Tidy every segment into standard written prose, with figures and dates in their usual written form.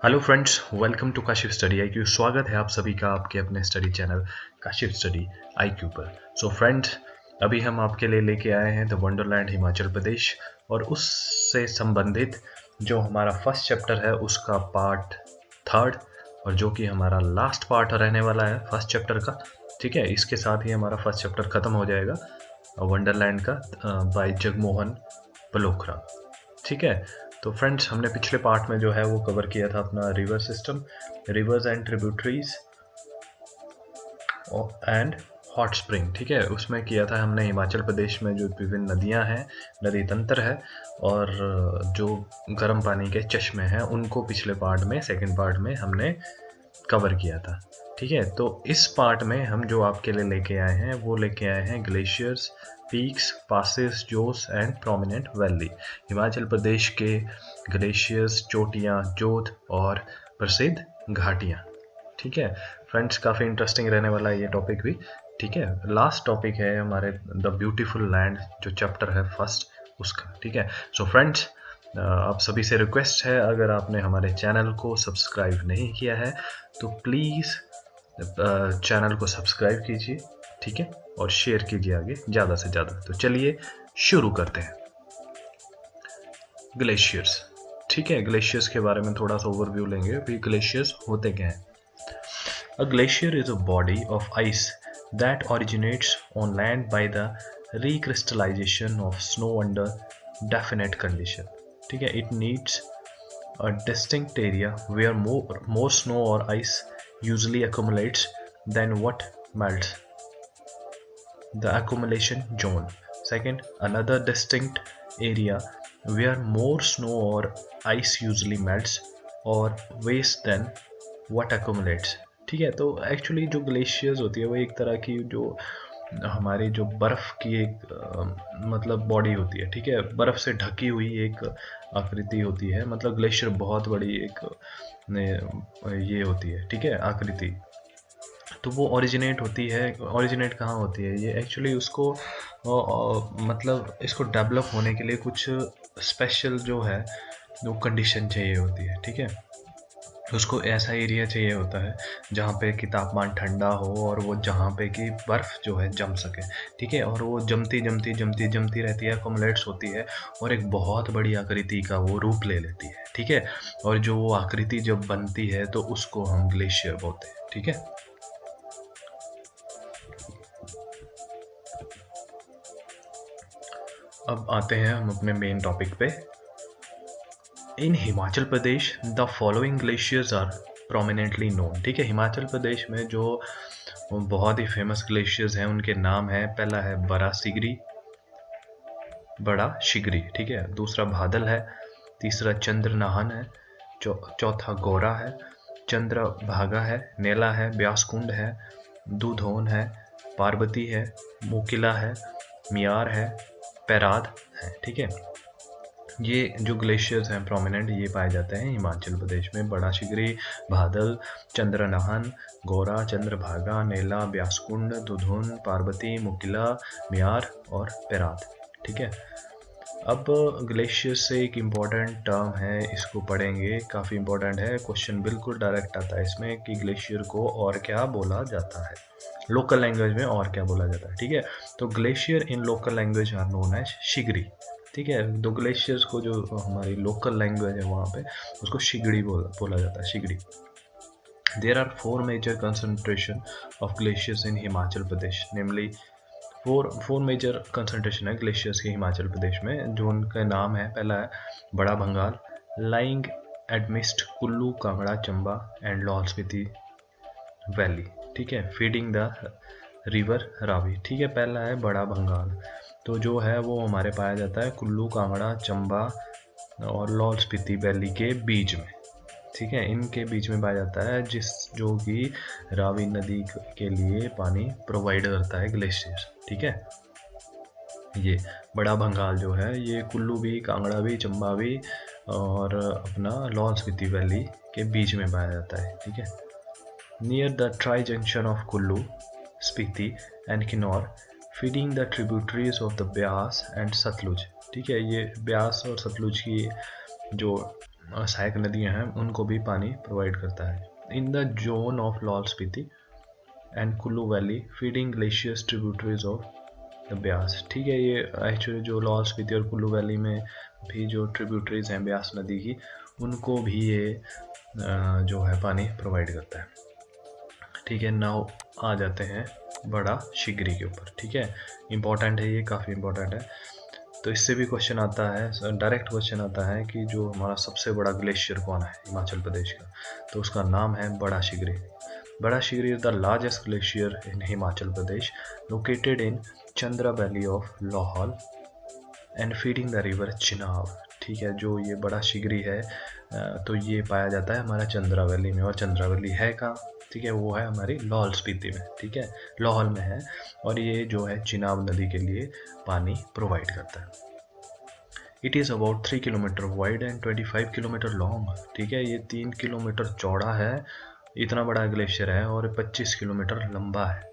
Hello friends, welcome to Kashif study IQ. स्वागत है आप सभी का आपके अपने study channel Kashif study IQ पर। सो फ्रेंड्स, अभी हम आपके लिए लेके आए हैं द वंडरलैंड हिमाचल प्रदेश और उससे संबंधित जो हमारा फर्स्ट चैप्टर है उसका पार्ट थर्ड, और जो कि हमारा लास्ट पार्ट रहने वाला है फर्स्ट चैप्टर का। ठीक है, इसके साथ ही हमारा फर्स्ट चैप्टर खत्म हो जाएगा वंडरलैंड का बाय जगमोहन पलोखरा। ठीक है, तो फ्रेंड्स हमने पिछले पार्ट में जो है वो कवर किया था अपना river system, reverse and tributaries and hot spring. ठीक है, उसमें किया था हमने हिमाचल प्रदेश में जो विभिन्न नदियां हैं, नदी तंत्र है और जो गर्म पानी के चश्मे हैं उनको पिछले पार्ट में सेकंड पार्ट में हमने कवर किया था। ठीक है, तो इस पार्ट में हम जो आपके लिए लेके आए हैं वो लेके आए हैं glaciers, peaks, passes, jaws and prominent valley. Himachal Pradesh के ग्लेशियर्स, चोटियाँ, जोत और प्रसिद्ध घाटियाँ। ठीक है फ्रेंड्स, काफ़ी इंटरेस्टिंग रहने वाला है ये टॉपिक भी। ठीक है, लास्ट टॉपिक है हमारे द ब्यूटीफुल लैंड जो चैप्टर है फर्स्ट उसका। ठीक है, सो फ्रेंड्स आप सभी से रिक्वेस्ट है, अगर आपने हमारे चैनल को सब्सक्राइब नहीं किया है तो प्लीज़ चैनल को सब्सक्राइब कीजिए। ठीक है, और शेयर कीजिए आगे ज़्यादा से ज़्यादा। तो चलिए शुरू करते हैं। ग्लेशियर्स। ठीक है, ग्लेशियर्स के बारे में थोड़ा सा ओवरव्यू लेंगे। अभी ग्लेशियर्स होते क्या हैं? A glacier is a body of ice that originates on land by the recrystallization of snow under definite condition. ठीक है, it needs a distinct area where more snow or ice usually accumulates than what melts, the accumulation zone. Second, another distinct area where more snow or ice usually melts or waste than what accumulates. ठीक है, तो actually जो glaciers होती है वो एक तरह की जो हमारी जो बर्फ़ की एक मतलब बॉडी होती है। ठीक है, बर्फ़ से ढकी हुई एक आकृति होती है। मतलब ग्लेशियर बहुत बड़ी एक ये होती है। ठीक है, आकृति। तो वो ओरिजिनेट होती है, ओरिजिनेट कहाँ होती है ये एक्चुअली उसको मतलब इसको डेवलप होने के लिए कुछ स्पेशल जो है वो कंडीशन चाहिए होती है। ठीक है, उसको ऐसा एरिया चाहिए होता है जहाँ पे कि तापमान ठंडा हो और वो जहाँ पे कि बर्फ़ जो है जम सके। ठीक है, और वो जमती रहती है, अकोमलेट्स होती है और एक बहुत बड़ी आकृति का वो रूप ले लेती है। ठीक है, और जो वो आकृति जब बनती है तो उसको हम ग्लेशियर बोलते हैं। ठीक है, अब आते हैं हम अपने मेन टॉपिक पे। In Himachal Pradesh the following glaciers are prominently known. ठीक है, हिमाचल प्रदेश में जो बहुत ही फेमस ग्लेशियर्स हैं उनके नाम है। पहला है बड़ा शिगरी। ठीक है, दूसरा भादल है, तीसरा चंद्रनाहन है, चौथा गौरा है, चंद्रभागा है, नेला है, ब्यासकुंड है, दूधौन है, पार्वती है, मोकिला है, मियार है, पैराद है। ठीक है, ये जो ग्लेशियर्स हैं प्रोमिनेंट ये पाए जाते हैं हिमाचल प्रदेश में। बड़ा शिगरी, भादल, चंद्रनाहन, गौरा, चंद्रभागा, नेला, ब्यासकुंड, दुधुन, पार्वती, मुकिला, मियार और पेरात। ठीक है, अब ग्लेशियर से एक इम्पॉर्टेंट टर्म है, इसको पढ़ेंगे, काफ़ी इम्पॉर्टेंट है। क्वेश्चन बिल्कुल डायरेक्ट आता है इसमें कि ग्लेशियर को और क्या बोला जाता है, लोकल लैंग्वेज में और क्या बोला जाता है। ठीक है, तो glacier in local language are known as Shigri. ठीक है, दो ग्लेशियर्स को जो हमारी लोकल लैंग्वेज है वहाँ पे उसको शिगड़ी बोला जाता है, Shigri. There are 4 major concentration of glaciers in Himachal Pradesh, namely four major concentration है ग्लेशियर्स के हिमाचल प्रदेश में, जो उनका नाम है। पहला है Bara Bhangal, lying amidst Kullu, Kangra, Chamba and Lahaul Spiti valley. ठीक है, फीडिंग द रिवर रावी। ठीक है, पहला है बड़ा भंगाल, तो जो है वो हमारे पाया जाता है कुल्लू, कांगड़ा, चंबा और लाहौल स्पीति वैली के बीच में। ठीक है, इनके बीच में पाया जाता है, जो कि रावी नदी के लिए पानी प्रोवाइड करता है ग्लेशियर। ठीक है, ये बड़ा भंगाल जो है ये कुल्लू भी, कांगड़ा भी, चंबा भी और अपना लाहौल स्पीति वैली के बीच में पाया जाता है। ठीक है, near the tri junction of Kullu, Spiti and Kinnaur, feeding the tributaries of the Beas and Sutlej. ठीक है, ये ब्यास और सतलुज की जो सहायक नदियाँ हैं उनको भी पानी प्रोवाइड करता है। In the zone of Lahaul Spiti and Kullu valley feeding glaciers tributaries of the Beas. ठीक है, ये एक्चुअली जो लाहौल स्पीति और कुल्लू वैली में भी जो ट्रिब्यूटरीज हैं ब्यास नदी की, उनको भी ये जो है पानी प्रोवाइड करता है। ठीक है, नाउ आ जाते हैं बड़ा शिगरी के ऊपर। ठीक है, इम्पॉर्टेंट है, ये काफ़ी इम्पोर्टेंट है। तो इससे भी क्वेश्चन आता है, डायरेक्ट क्वेश्चन आता है कि जो हमारा सबसे बड़ा ग्लेशियर कौन है हिमाचल प्रदेश का, तो उसका नाम है Bara Shigri. Bara Shigri is the largest glacier in Himachal Pradesh, located in Chandra valley of Lahaul and feeding the river Chenab. ठीक है, जो ये बड़ा शिगरी है तो ये पाया जाता है हमारा चंद्रा वैली में, और चंद्रा वैली है कहाँ? ठीक है, वो है हमारी लाहौल स्पीति में। ठीक है, लाहौल में है, और ये जो है चिनाब नदी के लिए पानी प्रोवाइड करता है। It is about 3 kilometre wide and 25 kilometre long. ठीक है, ये 3 किलोमीटर चौड़ा है, इतना बड़ा ग्लेशियर है, और 25 किलोमीटर लंबा है।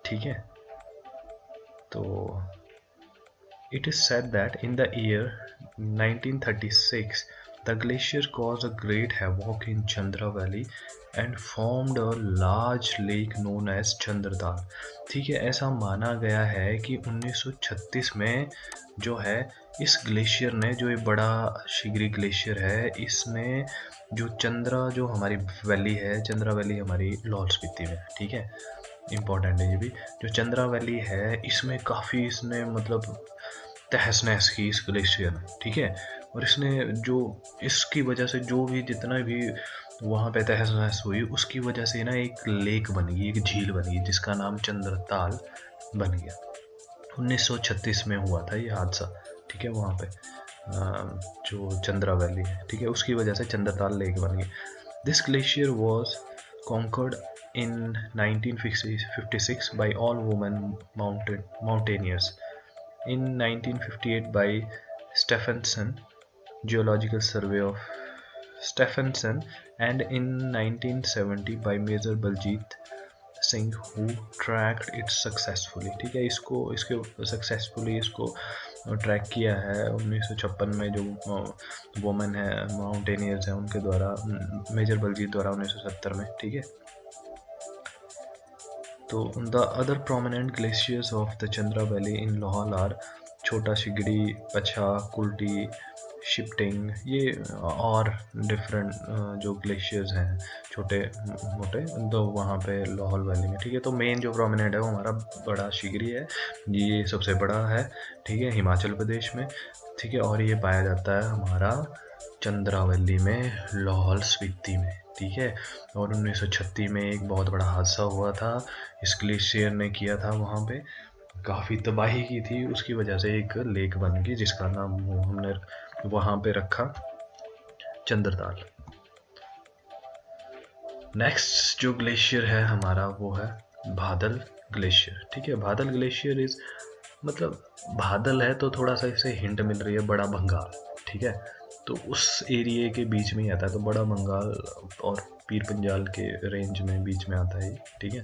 ठीक है, तो it is said that in the year 1936 the glacier caused a great havoc in Chandra Valley and formed a large lake known as Chandratal. ठीक है, ऐसा माना गया है कि 1936 में जो है इस ग्लेशियर ने, जो ये बड़ा शिगरी ग्लेशियर है, इसने जो चंद्रा, जो हमारी वैली है, चंद्रा वैली हमारी लाहौल स्पीति में। ठीक है, इम्पॉर्टेंट है ये भी। जो चंद्रा वैली है इसमें काफ़ी इसने मतलब तहस नहस की इस ग्लेशियर में। ठीक है, और इसने जो इसकी वजह से जो भी जितना भी वहाँ पे तहस नहस हुई, उसकी वजह से ना एक लेक बन गई, एक झील बन गई, जिसका नाम चंद्रताल बन गया। 1936 में हुआ था ये हादसा। ठीक है, वहाँ पे जो चंद्रा वैली है, ठीक है, उसकी वजह से चंद्रताल लेक बन गई। This glacier was conquered in 1956 by all women mountaineers. In 1958 by Stephenson Geological Survey of Stephenson, and in 1970 by Major Baljit Singh who tracked it successfully। ठीक है, इसके सक्सेसफुली इसको ट्रैक किया है 1956 में, जो वुमेन है माउंटेनियर्स हैं उनके द्वारा, मेजर बलजीत द्वारा 1970 में। ठीक है, तो the other prominent glaciers of the Chandra valley in Lahaul are Chhota Shigri, पछा, कुल्टी, शिफ्टिंग, ये और डिफरेंट जो ग्लेशियर्स हैं छोटे मोटे, तो वहाँ पे लाहौल वैली में। ठीक है, तो मेन जो प्रोमिनेंट है वो हमारा बड़ा शिगरी है, ये सबसे बड़ा है। ठीक है, हिमाचल प्रदेश में। ठीक है, और ये पाया जाता है हमारा चंद्रा वैली में, लाहौल स्पीति में। ठीक है, और 1936 में एक बहुत बड़ा हादसा हुआ था, इस ग्लेशियर ने किया था, वहाँ पे काफ़ी तबाही की थी, उसकी वजह से एक लेक बन गई जिसका नाम हमने वहाँ पे रखा चंद्रताल। नेक्स्ट जो ग्लेशियर है हमारा वो है बादल ग्लेशियर। ठीक है, बादल ग्लेशियर इज मतलब बादल है तो थोड़ा सा इसे हिंट मिल रही है बड़ा बंगाल। ठीक है, तो उस एरिए के बीच में ही आता है, तो बड़ा बंगाल और पीर पंजाल के रेंज में बीच में आता है। ठीक है,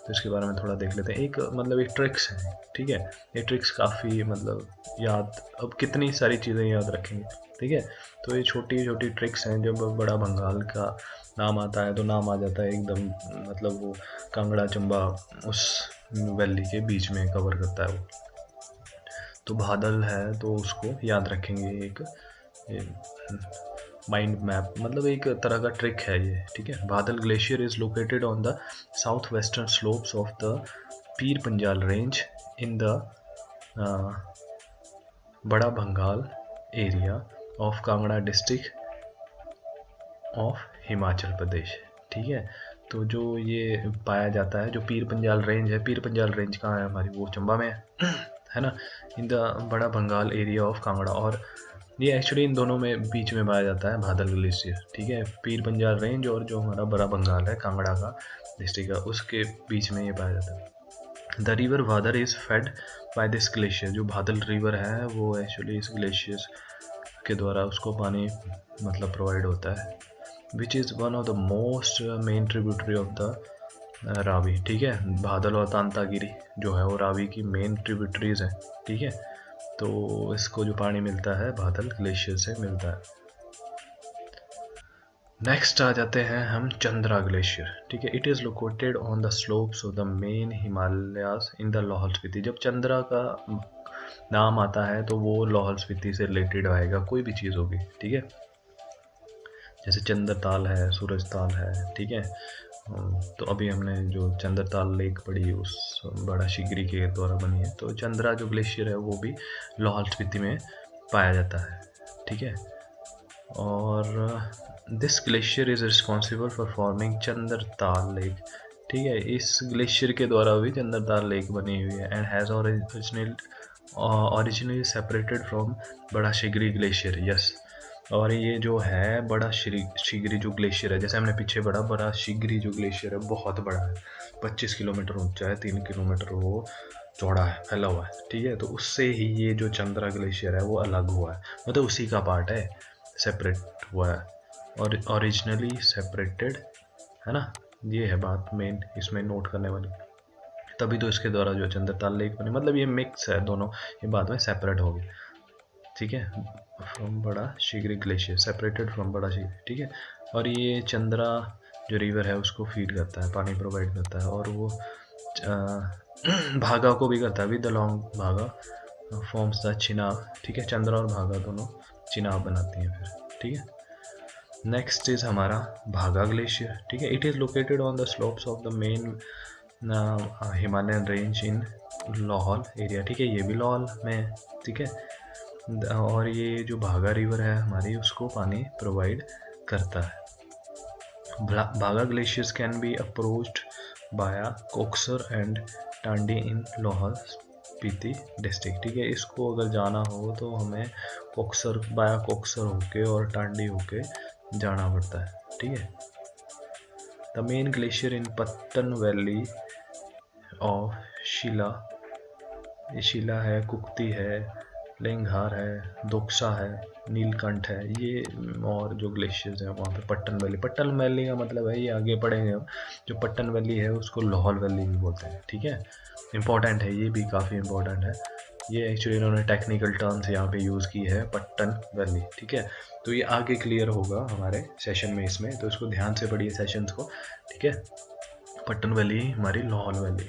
तो इसके बारे में थोड़ा देख लेते हैं। एक मतलब एक ट्रिक्स है। ठीक है, ये ट्रिक्स काफ़ी मतलब याद, अब कितनी सारी चीज़ें याद रखेंगे। ठीक है, तो ये छोटी छोटी ट्रिक्स हैं। जब बड़ा बंगाल का नाम आता है तो नाम आ जाता है एकदम, मतलब वो कांगड़ा चंबा उस वैली के बीच में कवर करता है वो। तो बादल है तो उसको याद रखेंगे, एक माइंड मैप, मतलब एक तरह का ट्रिक है ये। ठीक है, Badal glacier is located on the south western slopes of the Pir Panjal range in the Bara Bangal area of Kangra district of Himachal Pradesh. ठीक है, तो जो ये पाया जाता है, जो पीर पंजाल रेंज है, पीर पंजाल रेंज कहाँ है हमारी, वो चंबा में है ना, इन the Bara Bangal area of Kangra, और ये एक्चुअली इन दोनों में बीच में पाया जाता है बादल ग्लेशियर। ठीक है, पीर पंजाल रेंज और जो हमारा बड़ा बंगाल है कांगड़ा का डिस्ट्रिक्ट का, उसके बीच में ये पाया जाता है। The river Bhadar is fed by this glacier. जो भादल रिवर है वो एक्चुअली इस ग्लेशियर के द्वारा उसको पानी मतलब प्रोवाइड होता है, which is one of the most main tributary of the Ravi. ठीक है, बादल और तांतागिरी जो है वो रावी की मेन ट्रिब्यूटरीज हैं। ठीक है, तो इसको जो पानी मिलता है बादल ग्लेशियर से मिलता है। नेक्स्ट आ जाते हैं हम चंद्रा ग्लेशियर, ठीक है। It is located on the slopes of the main Himalayas in the Lahaul Spiti. जब चंद्रा का नाम आता है तो वो लाहौल स्पीति से रिलेटेड आएगा, कोई भी चीज़ होगी, ठीक है। जैसे चंद्रताल है, सूरज ताल है, ठीक है। तो अभी हमने जो चंद्रताल लेक पढ़ी उस बड़ा शिगरी के द्वारा बनी है, तो चंद्रा जो ग्लेशियर है वो भी लाहौल स्पीति में पाया जाता है, ठीक है। और this glacier is responsible for forming Chandratal lake, ठीक है। इस ग्लेशियर के द्वारा भी चंद्रताल लेक बनी हुई है and has originally separated from बड़ा शिगरी ग्लेशियर, यस। और ये जो है बड़ा शिगरी जो ग्लेशियर है, जैसे हमने पीछे बड़ा शिगरी जो ग्लेशियर है बहुत बड़ा है, 25 किलोमीटर ऊंचा है, 3 किलोमीटर वो चौड़ा है, फैला हुआ है, ठीक है। तो उससे ही ये जो चंद्रा ग्लेशियर है वो अलग हुआ है, मतलब उसी का पार्ट है, सेपरेट हुआ है और ओरिजिनली सेपरेटेड, है ना। ये है बात मेन इसमें नोट करने वाली, तभी तो इसके द्वारा जो चंद्रताल लेक बनी, मतलब ये मिक्स है दोनों, ये बाद में सेपरेट हो गए, ठीक है। फ्रॉम बड़ा शिगरी ग्लेशियर, सेपरेटेड फ्रॉम बड़ा शिगरी, ठीक है। और ये चंद्रा जो रिवर है उसको फीड करता है, पानी प्रोवाइड करता है, और वो भागा को भी करता है, विद द लॉन्ग भागा फॉर्म्स द चिनाब, ठीक है। चंद्रा और भागा दोनों चिनाब बनाती हैं फिर, ठीक है। नेक्स्ट इज हमारा भागा ग्लेशियर, ठीक है। It is located on the slopes of the main Himalayan range in Lahaul area, ठीक है। ये भी लाहौल में, ठीक है। और ये जो भागा रिवर है हमारी उसको पानी प्रोवाइड करता है। भागा ग्लेशियर्स कैन बी अप्रोच्ड बाया Koksar and Tandi in Lahaul Spiti district, ठीक है। इसको अगर जाना हो तो हमें कोक्सर बाया कोक्सर होके और टांडी होके जाना पड़ता है, ठीक है। The main glacier in Pattan valley of शिला, ये शिला है, कुक्ति है, लेंगहार है, दोक्सा है, नीलकंठ है, ये और जो ग्लेशियर्स हैं वहाँ पे पट्टन वैली का मतलब है, ये आगे पढ़ेंगे हम, जो पट्टन वैली है उसको लाहौल वैली भी बोलते हैं, ठीक है। इम्पॉर्टेंट है, ये भी काफ़ी इम्पोर्टेंट है, ये एक्चुअली इन्होंने टेक्निकल टर्म्स यहाँ पे यूज़ की है, पट्टन वैली, ठीक है। तो ये आगे क्लियर होगा हमारे सेशन में इसमें, तो इसको ध्यान से पढ़िए सेशंस को, ठीक है। पट्टन वैली हमारी लाहौल वैली,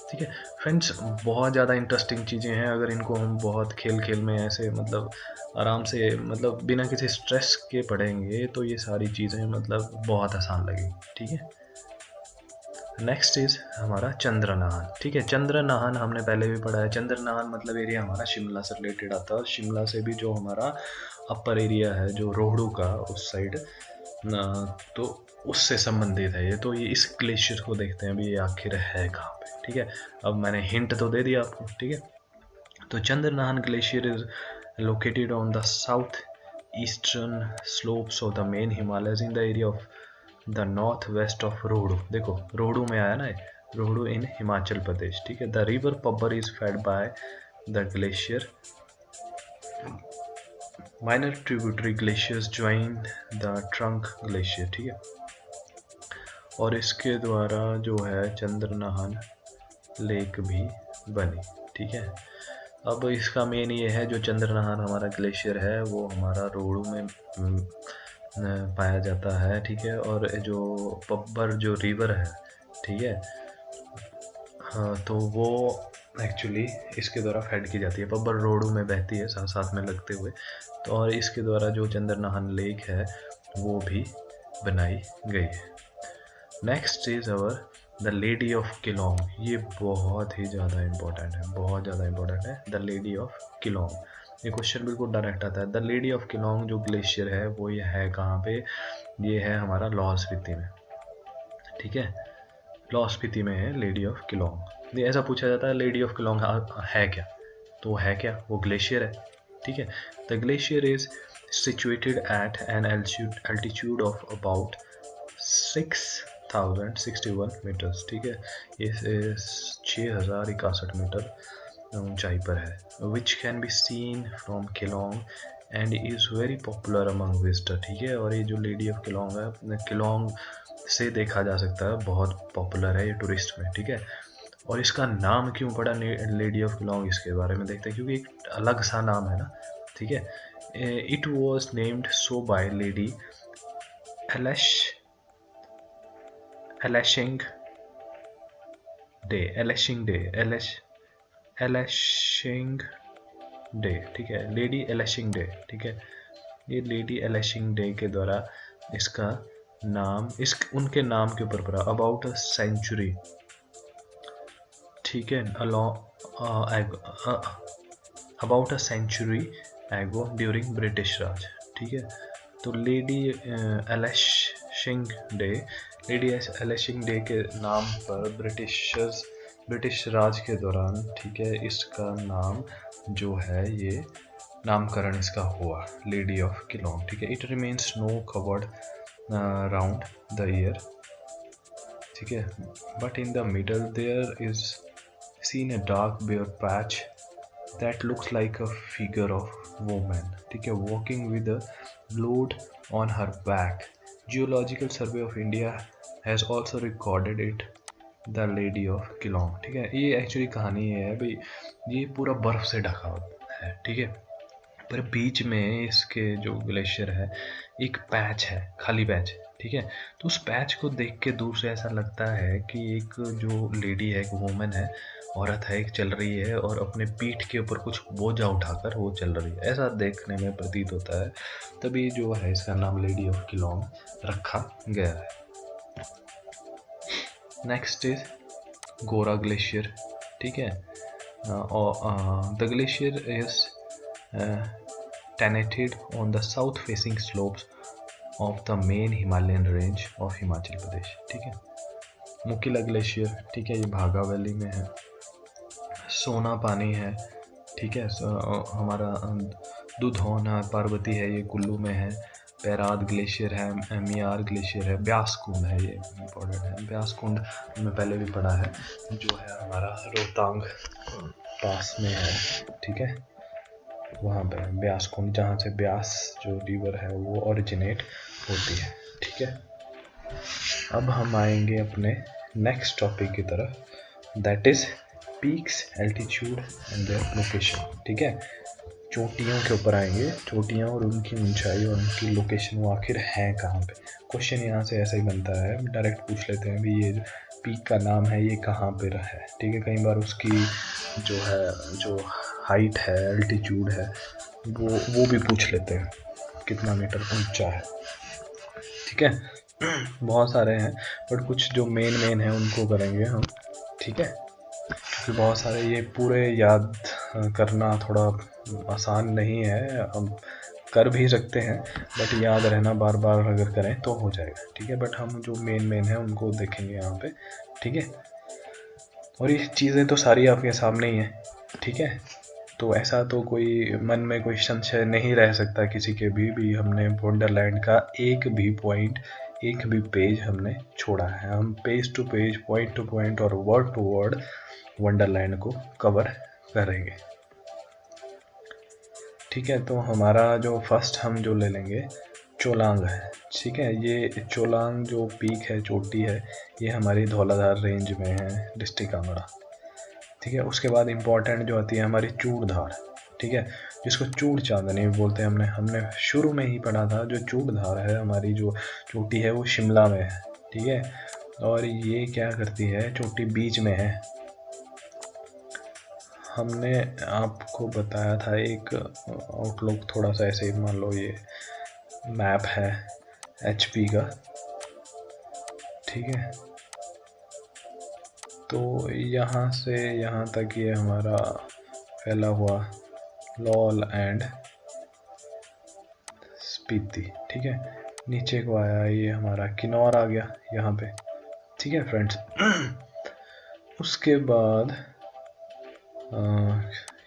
ठीक है। फ्रेंड्स बहुत ज़्यादा इंटरेस्टिंग चीज़ें हैं, अगर इनको हम बहुत खेल खेल में ऐसे मतलब आराम से मतलब बिना किसी स्ट्रेस के पढ़ेंगे तो ये सारी चीज़ें मतलब बहुत आसान लगेगी, ठीक है। नेक्स्ट इज हमारा चंद्रनाहन, ठीक है। चंद्रनाहन हमने पहले भी पढ़ा है, चंद्रनाहन मतलब एरिया हमारा शिमला से रिलेटेड आता है, और शिमला से भी जो हमारा अपर एरिया है जो रोहड़ू का उस साइड, तो उससे संबंधित है ये। तो ये इस ग्लेशियर को देखते हैं अभी ये आखिर है कहाँ पे, ठीक है। अब मैंने हिंट तो दे दिया आपको, ठीक है। तो Chandranahan glacier is located on the south eastern slopes of the main Himalayas in the area of the north west of Rohru, देखो रोहड़ू में आया ना, रोहड़ू इन हिमाचल प्रदेश, ठीक है। The river Pabbar is fed by the glacier, minor tributary glaciers join the trunk glacier, ठीक है। और इसके द्वारा जो है चंद्रनाहन लेक भी बनी, ठीक है। अब इसका मेन ये है, जो चंद्रनाहन हमारा ग्लेशियर है वो हमारा रोहड़ू में पाया जाता है, ठीक है। और जो पब्बर जो रिवर है, ठीक है, हाँ, तो वो एक्चुअली इसके द्वारा फेड की जाती है, पब्बर रोहड़ू में बहती है साथ साथ में लगते हुए, तो और इसके द्वारा जो चंद्रनाहन लेक है वो भी बनाई गई है। Next is our the lady of Keylong, ये बहुत ही ज़्यादा इम्पोर्टेंट है, बहुत ज़्यादा इम्पोर्टेंट है। द लेडी ऑफ किलोंग, ये क्वेश्चन बिल्कुल डायरेक्ट आता है। द लेडी ऑफ किलोंग जो ग्लेशियर है वो ये है कहाँ पे, ये है हमारा लाहौल स्पीति में, ठीक है। लाहौल स्पीति में है लेडी ऑफ किलोंग। ये ऐसा पूछा जाता है लेडी ऑफ किलोंग है क्या, तो है क्या, वो ग्लेशियर है, ठीक है। The glacier is situated at an altitude of about 6061 metres, ठीक है। ये 6061 मीटर ऊंचाई पर है, which can be seen from Keylong and is very popular among visitor, ठीक है। और ये जो लेडी ऑफ किलोंग है, किलोंग से देखा जा सकता है, बहुत पॉपुलर है ये टूरिस्ट में, ठीक है। और इसका नाम क्यों पड़ा लेडी ऑफ किलोंग, इसके बारे में देखते हैं, क्योंकि एक अलग सा नाम है ना, ठीक है। It was named so by lady Elshing Day, Elshing Day, Elshing Day, ठीक है, लेडी एलशिंग डे, ठीक है। ये लेडी एलशिंग डे के द्वारा इसका नाम उनके नाम के ऊपर पड़ा, अबाउट अ सेंचुरी, ठीक है, अबाउट अ सेंचुरी एगो ड्यूरिंग ब्रिटिश राज, ठीक है। तो lady Elshing day, lady Elshing day के नाम पर ब्रिटिश राज के दौरान, ठीक है, इसका नाम जो है ये नामकरण इसका हुआ, लेडी ऑफ किलोंग, ठीक है। It remains snow covered round the year, ठीक है, but in the middle there is seen a dark bare patch that looks like a figure of woman, ठीक है, walking with a load on her back. Geological Survey of India has also recorded it, the Lady of Keelong, ठीक है। ये actually कहानी है भाई, ये पूरा बर्फ से ढका है, ठीक है, पर बीच में इसके जो ग्लेशियर है एक पैच है, खाली पैच, ठीक है। तो उस पैच को देख के दूर से ऐसा लगता है कि एक जो लेडी है, एक वुमन है, औरत है, एक चल रही है और अपने पीठ के ऊपर कुछ बोझा उठाकर वो चल रही है, ऐसा देखने में प्रतीत होता है। तभी जो है इसका नाम लेडी ऑफ किलोंग रखा गया है। नेक्स्ट इज गोरा ग्लेशियर, ठीक है। The glacier is tenated on the south facing slopes of the main Himalayan range of Himachal Pradesh, ठीक है। मुकीला ग्लेशियर, ठीक है, ये भागा वैली में है। सोना पानी है, ठीक है, हमारा दुधौन है, पार्वती है, ये कुल्लू में है। पैराद ग्लेशियर है, मियार ग्लेशियर है, ब्यास कुंड है, ये इम्पोर्टेंट है। ब्यास कुंड हमने पहले भी पढ़ा है, जो है हमारा रोहतांग पास में है, ठीक है, वहाँ पे ब्यास कुंड, जहाँ से ब्यास जो रिवर है वो ओरिजिनेट होती है, ठीक है। अब हम आएंगे अपने नेक्स्ट टॉपिक की तरफ, that is peaks, altitude and their location, ठीक है। चोटियों के ऊपर आएंगे, चोटियाँ और उनकी ऊंचाई और उनकी लोकेशन, वो आखिर है कहाँ पे। क्वेश्चन यहाँ से ऐसा ही बनता है, डायरेक्ट पूछ लेते हैं भी ये पीक का नाम है ये कहाँ पे है, ठीक है। कई बार उसकी जो है जो हाइट है, एल्टीट्यूड है, वो भी पूछ लेते हैं, कितना मीटर ऊंचा है, ठीक है। बहुत सारे हैं, बट कुछ जो मेन है उनको करेंगे हम, ठीक है, क्योंकि बहुत सारे ये पूरे याद करना थोड़ा आसान नहीं है, हम कर भी सकते हैं, बट याद रहना बार बार अगर करें तो हो जाएगा, ठीक है। बट हम जो मेन है उनको देखेंगे यहाँ पे, ठीक है। और ये चीज़ें तो सारी आपके सामने ही है, ठीक है। तो ऐसा तो कोई मन में कोई संशय नहीं रह सकता किसी के भी हमने वंडरलैंड का एक भी पॉइंट, एक भी पेज हमने छोड़ा है। हम page to page, point to point और वर्ड टू वर्ड वंडरलैंड को कवर करेंगे, ठीक है। तो हमारा जो फर्स्ट हम जो ले लेंगे चोलांग है, ठीक है। ये चोलांग जो पीक है, चोटी है, ये हमारी धौलाधार रेंज में है, डिस्ट्रिक्ट कांगड़ा, ठीक है। उसके बाद इम्पोर्टेंट जो आती है हमारी चूड़धार, ठीक है, जिसको चूड़ चांदनी बोलते हैं। हमने शुरू में ही पढ़ा था, जो चूड़धार है हमारी जो चोटी है वो शिमला में है, ठीक है। और ये क्या करती है, चोटी बीच में है। हमने आपको बताया था एक आउटलुक, थोड़ा सा ऐसे ही मान लो ये मैप है HP का, ठीक है। तो यहाँ से यहाँ तक ये हमारा फैला हुआ लौल एंड स्पीति, ठीक है। नीचे को आया ये हमारा किन्नौर आ गया यहाँ पे, ठीक है फ्रेंड्स। उसके बाद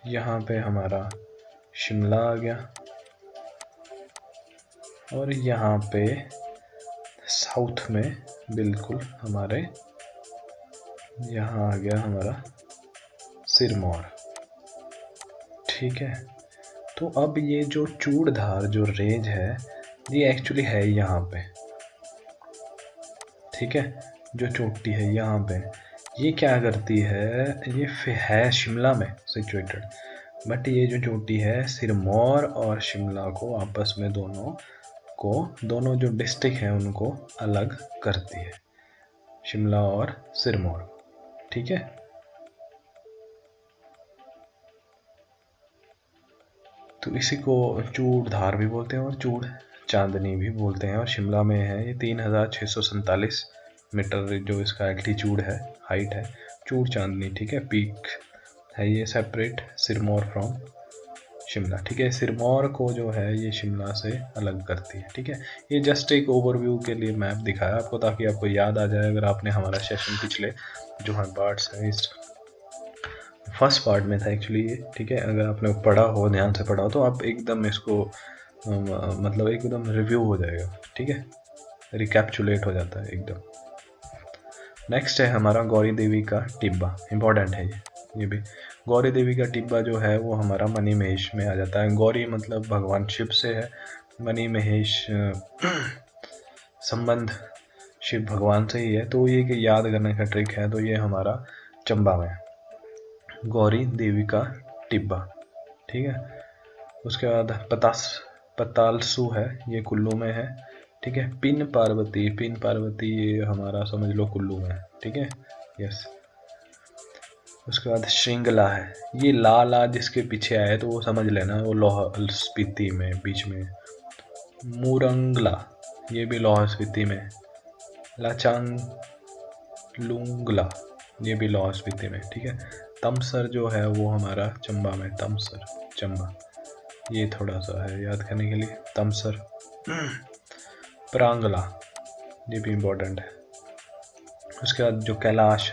यहाँ पे हमारा शिमला आ गया, और यहाँ पे साउथ में बिल्कुल हमारे यहाँ आ गया हमारा सिरमौर, ठीक है। तो अब ये जो चूड़धार जो रेंज है ये एक्चुअली है यहाँ पे, ठीक है। जो चोटी है यहाँ पे, ये क्या करती है, ये है शिमला में सिचुएटेड, बट ये जो चोटी है सिरमौर और शिमला को आपस में दोनों को, दोनों जो डिस्ट्रिक्ट हैं उनको अलग करती है, शिमला और सिरमौर। ठीक है, तो इसी को चूड़धार भी बोलते हैं और चूड़ चांदनी भी बोलते हैं। और शिमला में है ये 3647 मीटर जो इसका एल्टीट्यूड है, हाइट है, चूड़ चांदनी। ठीक है, पीक है ये, सेपरेट सिरमौर फ्रॉम शिमला। ठीक है, सिरमौर को जो है ये शिमला से अलग करती है। ठीक है, ये जस्ट एक ओवरव्यू के लिए मैप दिखाया आपको, ताकि आपको याद आ जाए अगर आपने हमारा सेशन पिछले जो है पार्ट्स है, इस फर्स्ट पार्ट में था एक्चुअली ये। ठीक है, अगर आपने पढ़ा हो, ध्यान से पढ़ा हो, तो आप एकदम इसको मतलब एकदम रिव्यू हो जाएगा। ठीक है, रिकैप्चुलेट हो जाता है एकदम। नेक्स्ट है हमारा गौरी देवी का टिब्बा, इम्पोर्टेंट है ये भी। गौरी देवी का टिब्बा जो है वो हमारा मणि महेश में आ जाता है। गौरी मतलब भगवान शिव से है, मणि महेश संबंध शिव भगवान से ही है। तो ये याद करने का ट्रिक है, तो ये हमारा चंबा में गौरी देवी का टिब्बा। ठीक है, उसके बाद पतालसू है, ये कुल्लू में है। ठीक है, पिन पार्वती ये हमारा समझ लो कुल्लू में है। ठीक है, यस। उसके बाद श्रृंगला है, ये ला जिसके पीछे आया तो वो समझ लेना, वो लाहौल स्पीति में बीच में। मुरंगला ये भी लाहौल स्पीति में। लाचांग लुंगला ये भी लाहौल स्पीति में। ठीक है, तमसर जो है वो हमारा चंबा में, तमसर चंबा, ये थोड़ा सा है याद करने के लिए, तमसर। प्रांगला ये भी इम्पोर्टेंट है। उसके बाद जो कैलाश,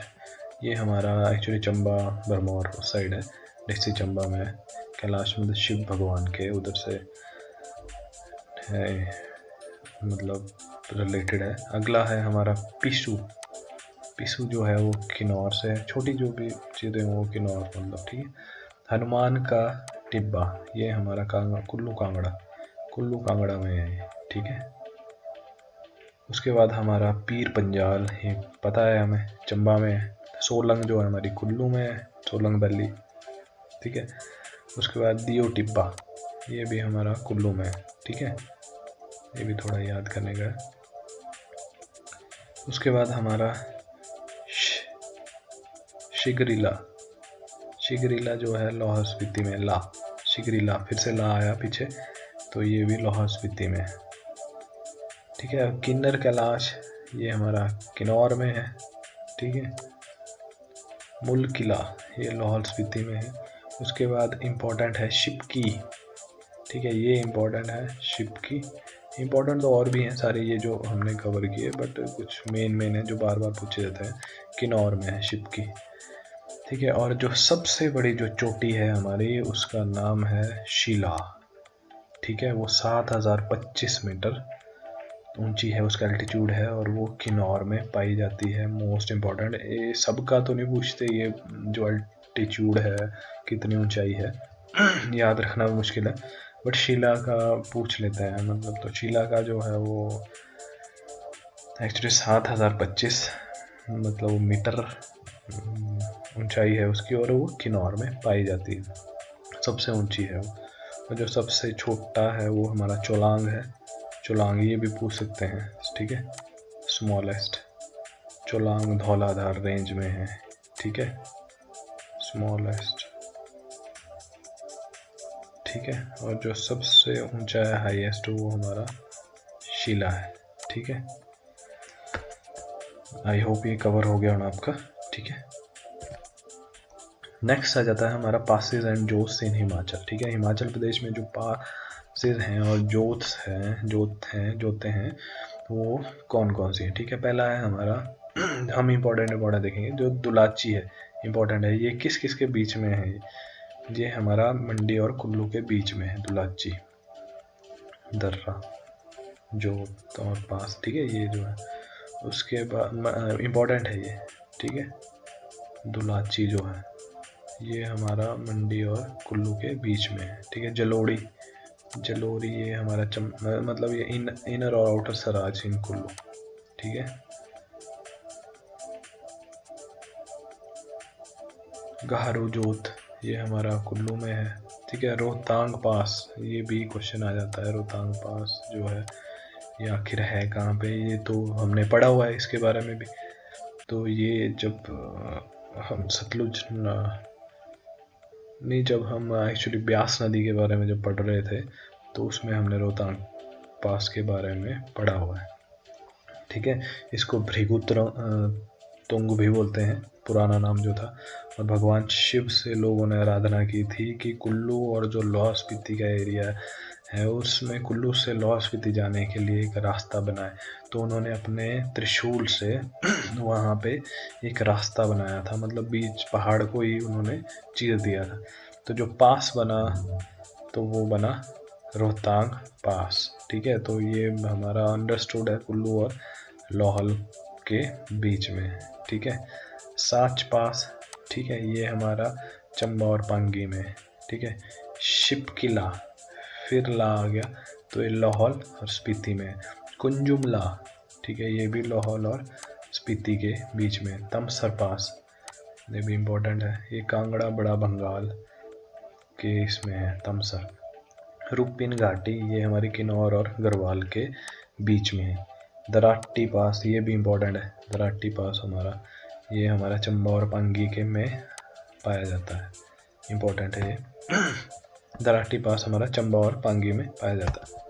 ये हमारा एक्चुअली चंबा भरमौर उस साइड है, डिस्ट्रिक्ट चंबा में है। कैलाश मतलब शिव भगवान के उधर से है, मतलब रिलेटेड है। अगला है हमारा पिसू जो है वो किन्नौर से है। छोटी जो भी चीज़ें वो किन्नौर मतलब। ठीक है, हनुमान का टिब्बा, ये हमारा कुल्लू कांगड़ा में है। ठीक है, उसके बाद हमारा पीर पंजाल, ये पता है हमें, चंबा में है। सोलंग जो है हमारी कुल्लू में है, सोलंग वैली। ठीक है, उसके बाद दियो टिब्बा, ये भी हमारा कुल्लू में है। ठीक है, ये भी थोड़ा याद करने का है। उसके बाद हमारा शिगरीला जो है लाहौल स्पीति में, शिगरीला फिर से ला आया पीछे, तो ये भी लाहौल स्पीति में है। ठीक है, किन्नर कैलाश ये हमारा किन्नौर में है। ठीक है, मुल किला ये लाहौल स्पीति में है। उसके बाद इम्पोर्टेंट है शिपकी। ठीक है, ये इम्पोर्टेंट है शिपकी। इम्पोर्टेंट तो और भी हैं सारे ये जो हमने कवर किए, बट कुछ मेन है जो बार बार पूछे जाते हैं। किन्नौर में है शिपकी। ठीक है, और जो सबसे बड़ी जो चोटी है हमारी, उसका नाम है शिला। ठीक है, वो 7025 मीटर ऊंची है, उसका एल्टीट्यूड है, और वो किन्नौर में पाई जाती है। मोस्ट इम्पॉर्टेंट, ये सबका तो नहीं पूछते, ये जो एल्टीट्यूड है कितनी ऊंचाई है याद रखना मुश्किल है, बट शिला का पूछ लेते हैं। मतलब तो शिला का जो है वो एक्चुअली 7025 मतलब मीटर ऊंचाई है उसकी, और वो किन्नौर में पाई जाती है, सबसे ऊंची है वो। और जो सबसे छोटा है वो हमारा चोलांग है। चोलांग ये भी पूछ सकते हैं। ठीक है, स्मॉलेस्ट चोलांग धौलाधार रेंज में है। ठीक है, स्मॉलेस्ट। ठीक है, और जो सबसे ऊंचा है, हाईएस्ट, वो हमारा शिला है। ठीक है, आई होप ये कवर हो गया होना आपका। ठीक है, नेक्स्ट आ जाता है हमारा पासेस एंड जोत्स इन हिमाचल। ठीक है, हिमाचल प्रदेश में जो पासेस हैं और जोते हैं वो कौन कौन सी है। ठीक है, पहला है हमारा हम इम्पोर्टेंट देखेंगे, जो दुलाची है, इम्पोर्टेंट है। ये किस किस के बीच में है, ये हमारा मंडी और कुल्लू के बीच में है, दुलाची, दर्रा, जोत और पास। ठीक है, ये जो है उसके बाद इम्पोर्टेंट है ये। ठीक है, दुलाची जो है ये हमारा मंडी और कुल्लू के बीच में है। ठीक है, जलोड़ी ये हमारा मतलब ये इनर और आउटर सराज इन कुल्लू। ठीक है, गहारू जोत ये हमारा कुल्लू में है। ठीक है, रोहतांग पास, ये भी क्वेश्चन आ जाता है, रोहतांग पास जो है ये आखिर है कहाँ पे, ये तो हमने पढ़ा हुआ है इसके बारे में भी। तो ये जब हम सतलुज नहीं, जब हम एक्चुअली ब्यास नदी के बारे में जब पढ़ रहे थे तो उसमें हमने रोहतांग पास के बारे में पढ़ा हुआ है। ठीक है, इसको भृगुत्र तुंग भी बोलते हैं, पुराना नाम जो था। और भगवान शिव से लोगों ने आराधना की थी कि कुल्लू और जो लाहौल स्पीति का एरिया है उसमें कुल्लू से लाहौल स्पीति जाने के लिए एक रास्ता बनाए। तो उन्होंने अपने त्रिशूल से वहाँ पे एक रास्ता बनाया था, मतलब बीच पहाड़ को ही उन्होंने चीर दिया था। तो जो पास बना तो वो बना रोहतांग पास। ठीक है, तो ये हमारा अंडरस्टूड है कुल्लू और लाहौल के बीच में। ठीक है, साच पास, ठीक है, ये हमारा चंबा और पांगी में। ठीक है, शिपकिला, फिर ला आ गया तो ये लाहौल और स्पीति में। कुंजुमला, ठीक है, ये भी लाहौल और स्पीति के बीच में। तमसर पास, ये भी इम्पोर्टेंट है, ये कांगड़ा बड़ा बंगाल के इसमें है तमसर। रूपपिन घाटी, ये हमारी किन्नौर और गढ़वाल के बीच में है। दराट्टी पास, ये भी इम्पोर्टेंट है, दराट्टी पास हमारा, ये हमारा चंबा और पांगी के में पाया जाता है, इम्पोर्टेंट है ये। दराट्टी पास हमारा चंबा और पांगी में पाया जाता है।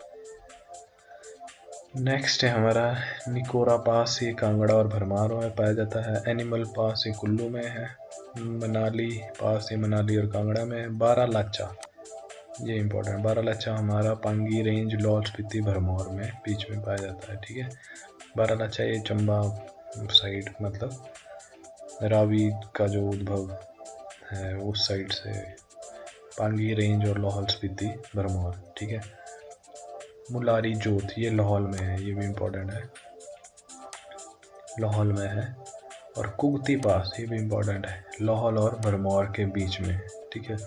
नेक्स्ट है हमारा निकोरा पास, ये कांगड़ा और भरमार में पाया जाता है। एनिमल पास ये कुल्लू में है। मनाली पास, ये मनाली और कांगड़ा में है। बारालाचा, ये इम्पोर्टेंट, बारालाचा हमारा पांगी रेंज, लाहौल स्पीति, भरमौर में बीच में पाया जाता है। ठीक है, बारालाचा ये चंबा साइड, मतलब रावी का जो उद्भव है उस साइड से, पांगी रेंज और लाहौल स्पीति, भरमौर। ठीक है, मुलारी जोत, ये लाहौल में है, ये भी इम्पोर्टेंट है, लाहौल में है। और कुगती पास, ये भी इम्पोर्टेंट है, लाहौल और भरमौर के बीच में है। ठीक है,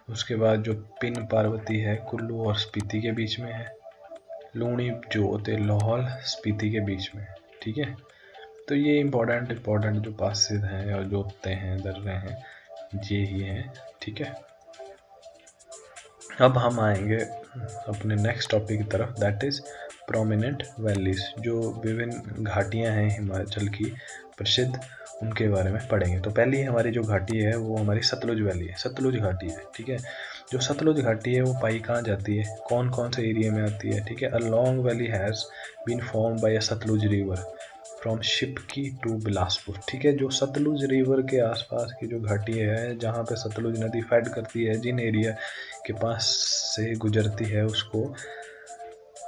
उसके बाद जो पिन पार्वती है कुल्लू और स्पीति के बीच में है। लूणी जोत लाहौल स्पीति के बीच में। ठीक है, तो ये इम्पोर्टेंट जो पासिस हैं और जोतते हैं, दर्रे हैं, ये ही हैं। ठीक है, अब हम आएंगे अपने नेक्स्ट टॉपिक की तरफ, दैट इज़ प्रोमिनेंट वैलीज। जो विभिन्न घाटियां हैं हिमाचल की प्रसिद्ध, उनके बारे में पढ़ेंगे। तो पहली हमारी जो घाटी है वो हमारी सतलुज वैली है, सतलुज घाटी है। ठीक है, जो सतलुज घाटी है वो पाई कहाँ जाती है, कौन कौन से एरिया में आती है। ठीक है, a long valley has been formed by a Satluj river from Shipki to Bilaspur. ठीक है, जो सतलुज रिवर के आसपास की जो घाटी है, जहाँ पे सतलुज नदी फेड करती है, जिन एरिया के पास से गुजरती है, उसको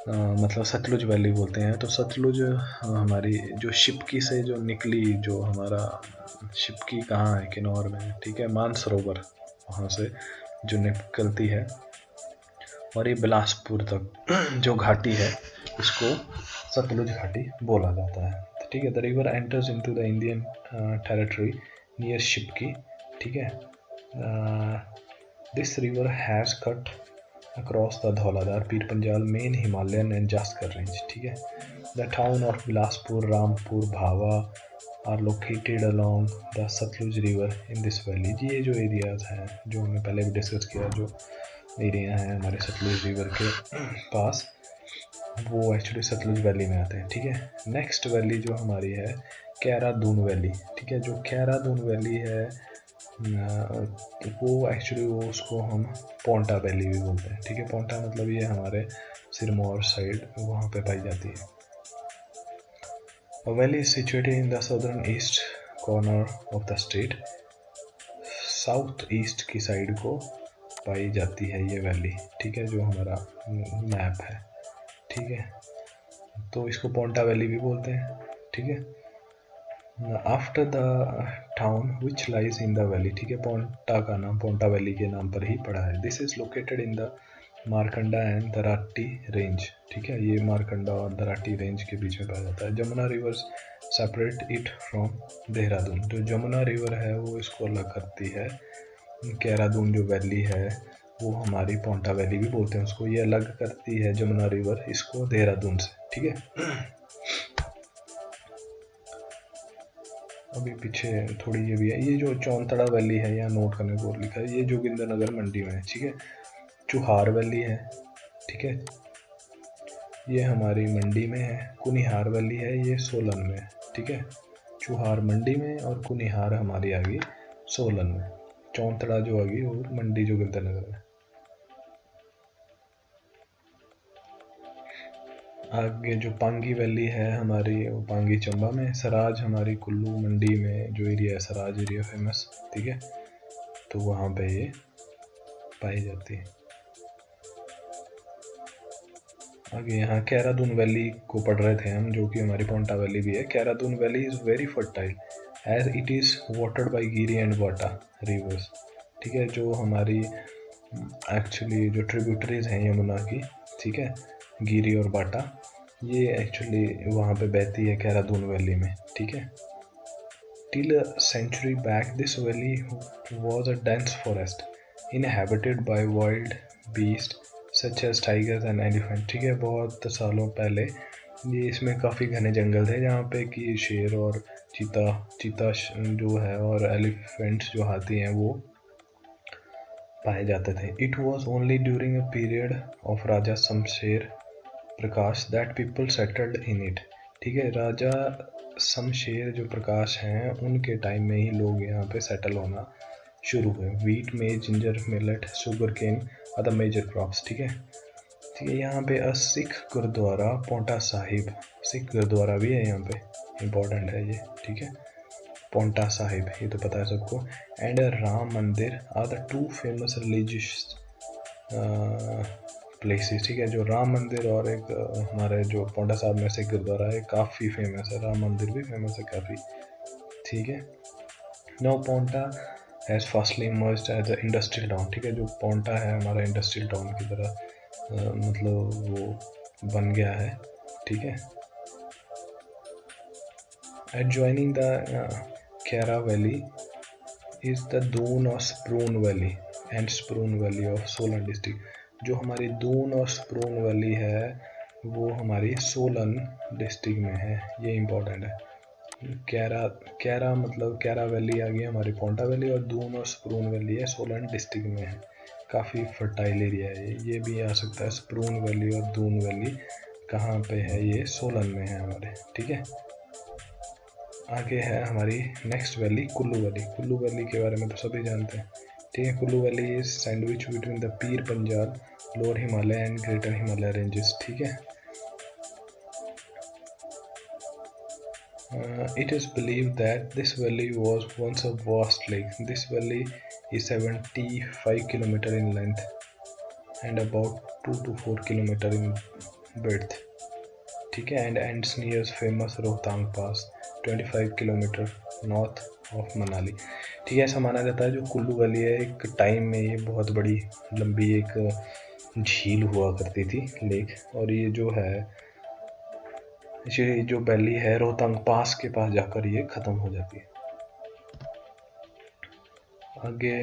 मतलब सतलुज वैली बोलते हैं। तो सतलुज हमारी जो शिपकी से जो निकली, जो हमारा शिपकी कहाँ है, किन्नौर में। ठीक है, मानसरोवर, वहाँ से जो निकलती है और ये बिलासपुर तक जो घाटी है, इसको सतलुज घाटी बोला जाता है। ठीक है, the river enters into the Indian territory near Shipki. ठीक है, this river has cut across the Dhauladar, Pir Panjal, main Himalayan and Jaskar range. ठीक है, the town of Bilaspur, Rampur, Bhava are located along the Satluj river in this valley. ये जो areas हैं जो हमने पहले भी डिस्कस किया, जो एरिया हैं हमारे सतलुज रिवर के पास, वो एक्चुअली सतलुज वैली में आते हैं। ठीक है, नेक्स्ट वैली जो हमारी है कैरादून वैली। ठीक है, जो कैरादून वैली है वो एक्चुअली वो उसको हम पोंटा वैली भी बोलते हैं। ठीक है, पोंटा मतलब ये हमारे सिरमौर साइड वहाँ पे पाई जाती है। Valley is situated in the southern east corner of the state, south east की साइड को पाई जाती है ये वैली। ठीक है, जो हमारा मैप है। ठीक है, तो इसको पोंटा वैली भी बोलते हैं। ठीक है, after the town which lies in the valley. ठीक है, पोंटा का नाम पोंटा वैली के नाम पर ही पड़ा है। This is located in the Markanda and दराटी रेंज। ठीक है, ये मारकंडा और दराटी रेंज के बीच में पाया जाता है। Jamuna river separate it from Dehradun. जो जमुना रिवर है वो इसको अलग करती है। कैरादून जो वैली है वो हमारी पोंटा वैली भी बोलते हैं उसको, ये अलग करती है जमुना रिवर इसको देहरादून से। ठीक है, अभी पीछे थोड़ी ये भी है, ये जो चौंतड़ा वैली है, यहाँ नोट करने को लिखा है, ये जोगिंद्रनगर मंडी में है। ठीक है, चुहार वैली है। ठीक है, ये हमारी मंडी में है। कुनिहार वैली है ये सोलन में, ठीक है। चुहार मंडी में और कुनिहार हमारी आ गई सोलन में। चौंतड़ा जो आ गई वो मंडी जोगिंदरनगर में। आगे जो पांगी वैली है हमारी वो पांगी चंबा में। सराज हमारी कुल्लू मंडी में जो एरिया है, सराज एरिया फेमस, ठीक है, तो वहाँ पे ये पाई जाती है। आगे यहाँ कैरादून वैली को पढ़ रहे थे हम, जो कि हमारी पोंटा वैली भी है। Kiarda Dun valley is very fertile as it is watered by Giri and Bata rivers, ठीक है। जो हमारी एक्चुअली जो ट्रिब्यूटरीज हैं यमुना की, ठीक है, गिरी और बाटा, ये एक्चुअली वहाँ पे बहती है कैरादून वैली में, ठीक है। Till a century back this valley was a dense forest inhabited by wild beast such as tigers and elephant, ठीक है। बहुत सालों पहले ये इसमें काफ़ी घने जंगल थे जहाँ पे कि शेर और चीता जो है और एलिफेंट्स जो हाथी हैं वो पाए जाते थे। It was only during a period of Raja Shamsher Prakash that people settled in it, ठीक है। राजा शमशेर जो प्रकाश हैं उनके टाइम में ही लोग यहाँ पे सेटल होना शुरू हुए। Wheat maize ginger millet sugar cane are the major crops, ठीक है। ठीक है, यहाँ पे सिख गुरुद्वारा पोंटा साहिब, सिख गुरुद्वारा भी है यहाँ पे, इम्पोर्टेंट है ये, ठीक है। पोंटा साहिब ये तो पता है सबको। And Ram Mandir are the two famous religious places, ठीक है। जो राम मंदिर और एक हमारे जो पोंटा साहिब में सिख गुरुद्वारा है काफ़ी फेमस है। राम मंदिर भी फेमस है काफ़ी, ठीक है। Now Paonta has firstly emerged as a industrial town, ठीक है। जो पोंटा है हमारा इंडस्ट्रियल टाउन की तरह मतलब वो बन गया है, ठीक है। Adjoining the Kiarda valley is the Dun और Sprun valley and Sprun valley of Solan district. जो हमारी दून और स्प्रून वैली है वो हमारी सोलन डिस्ट्रिक्ट में है, ये इम्पोर्टेंट है। कैरा मतलब कैरा वैली आ गई हमारी पोंटा वैली, और दून और स्प्रून वैली है सोलन डिस्ट्रिक्ट में है। काफ़ी फर्टाइल एरिया है ये भी आ सकता है। स्प्रून वैली और दून वैली कहाँ पे है, ये सोलन में है हमारे, ठीक है। आगे है हमारी next valley Kullu valley. Kullu valley के बारे में तो सभी जानते हैं, ठीक है। Kullu valley is sandwich between the Pir Panjab, lower Himalaya and greater Himalaya ranges, ठीक है। It is believed that this valley was once a vast lake. This valley is 75 km in length and about 2 to 4 km in width, ठीक है। and ends near famous Rohtang pass 25 kilometre north of Manali, ठीक है। ऐसा माना जाता है जो Kullu valley है एक टाइम में ये बहुत बड़ी लंबी एक झील हुआ करती थी, लेक, और ये जो है ये जो वैली है रोहतांग पास के पास जाकर ये ख़त्म हो जाती है। आगे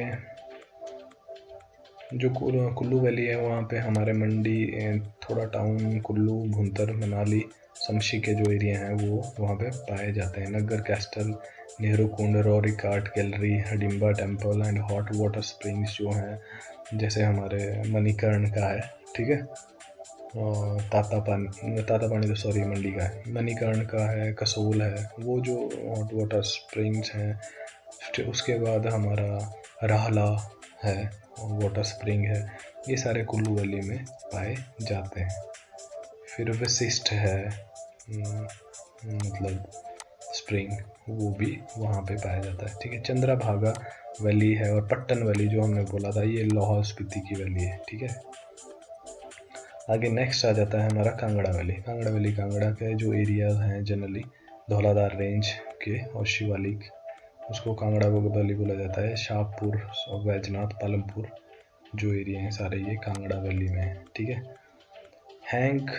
जो कुल्लू वैली है वहाँ पे हमारे मंडी, थोड़ा टाउन, कुल्लू, भुंतर, मनाली, शमशी के जो एरिया हैं वो वहाँ पे पाए जाते हैं। Naggar castle, Nehru Kund, Roerich art gallery, Hadimba temple and hot water springs जो हैं, जैसे हमारे मणिकर्ण का है, ठीक है। और ताता पानी तो सॉरी मंडी का है। मणिकर्ण का है, कसोल है, वो जो हॉट वाटर स्प्रिंग्स हैं। उसके बाद हमारा राहला है वाटर स्प्रिंग है, ये सारे कुल्लू वैली में पाए जाते हैं। फिर वशिष्ठ है मतलब स्प्रिंग, वो भी वहाँ पे पाया जाता है, ठीक है। चंद्रभागा वैली है और पट्टन वैली जो हमने बोला था ये लाहौल स्पीति की वैली है, ठीक है। आगे नेक्स्ट आ जाता है हमारा कांगड़ा वैली। कांगड़ा वैली कांगड़ा के जो एरियाज हैं जनरली धौलाधार रेंज के और शिवालिक, उसको कांगड़ा वैली बोला जाता है। शाहपुर और वैजनाथ, पालमपुर जो एरिया हैं सारे ये कांगड़ा वैली में है, ठीक है। हैंग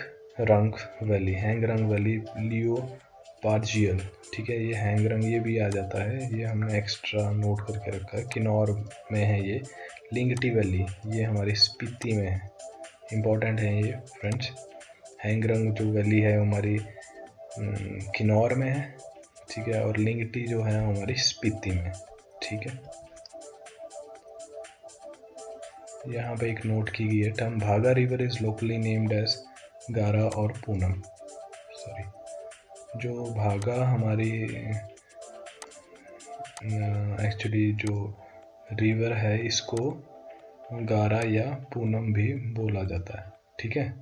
रंग वैली, हैंग रंग वैली लियो पार्जियल, ठीक है। ये हैंग रंग ये भी आ जाता है, ये हमने एक्स्ट्रा नोट करके रखा है। किन्नौर में है ये। लिंगटी वैली ये हमारी स्पीति में है, इम्पोर्टेंट है ये फ्रेंड्स। हैंग रंग जो वैली है हमारी किन्नौर में है, ठीक है। और लिंगटी जो है हमारी स्पीति में, ठीक है। यहाँ पे एक नोट की गई है, टर्म Bhaga river is locally named as Gara और पूनम, सॉरी, जो भागा हमारी एक्चुअली जो रिवर है इसको गारा या पूनम भी बोला जाता है, ठीक है,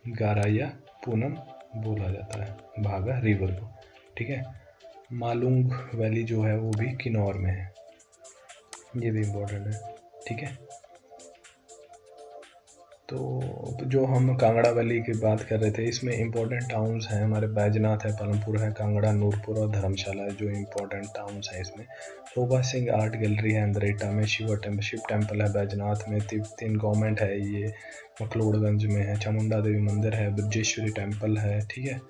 गारा या पूनम बोला जाता है भागा रिवर को, ठीक है। मालुंग वैली जो है वो भी किन्नौर में है, ये भी इम्पोर्टेंट है, ठीक है। तो जो हम कांगड़ा वैली की बात कर रहे थे, इसमें इम्पोर्टेंट टाउन्स हैं हमारे, बैजनाथ है, पालमपुर है, कांगड़ा, नूरपुर और धर्मशाला है जो इम्पोर्टेंट टाउन्स हैं इसमें। शोभा सिंह आर्ट गैलरी है अंद्रेटा में, शिव टेम्पल है बैजनाथ में, तीन गवर्नमेंट है ये मकलोड़गंज में है, चामुंडा देवी मंदिर है, ब्रजेश्वरी टेम्पल है, ठीक है।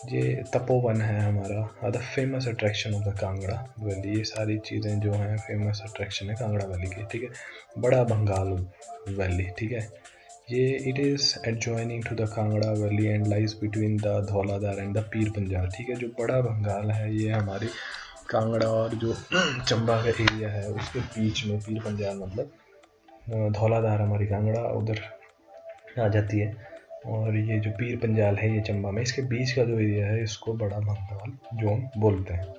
ये तपोवन है हमारा, the famous attraction of the Kangra valley. ये सारी चीज़ें जो हैं फेमस अट्रैक्शन है कांगड़ा वैली की, ठीक है। बड़ा भंगाल वैली, ठीक है, ये it is adjoining to the Kangra valley and lies between the Dhauladhar and the Pir Panjal, ठीक है। जो बड़ा भंगाल है ये हमारी कांगड़ा और जो चंबा का एरिया है उसके बीच में, पीर पंजाल मतलब धौलाधार हमारी कांगड़ा उधर आ जाती है, और ये जो पीर पंजाल है ये चंबा में, इसके बीच का जो एरिया है इसको बड़ा भंगाल जोन बोलते हैं।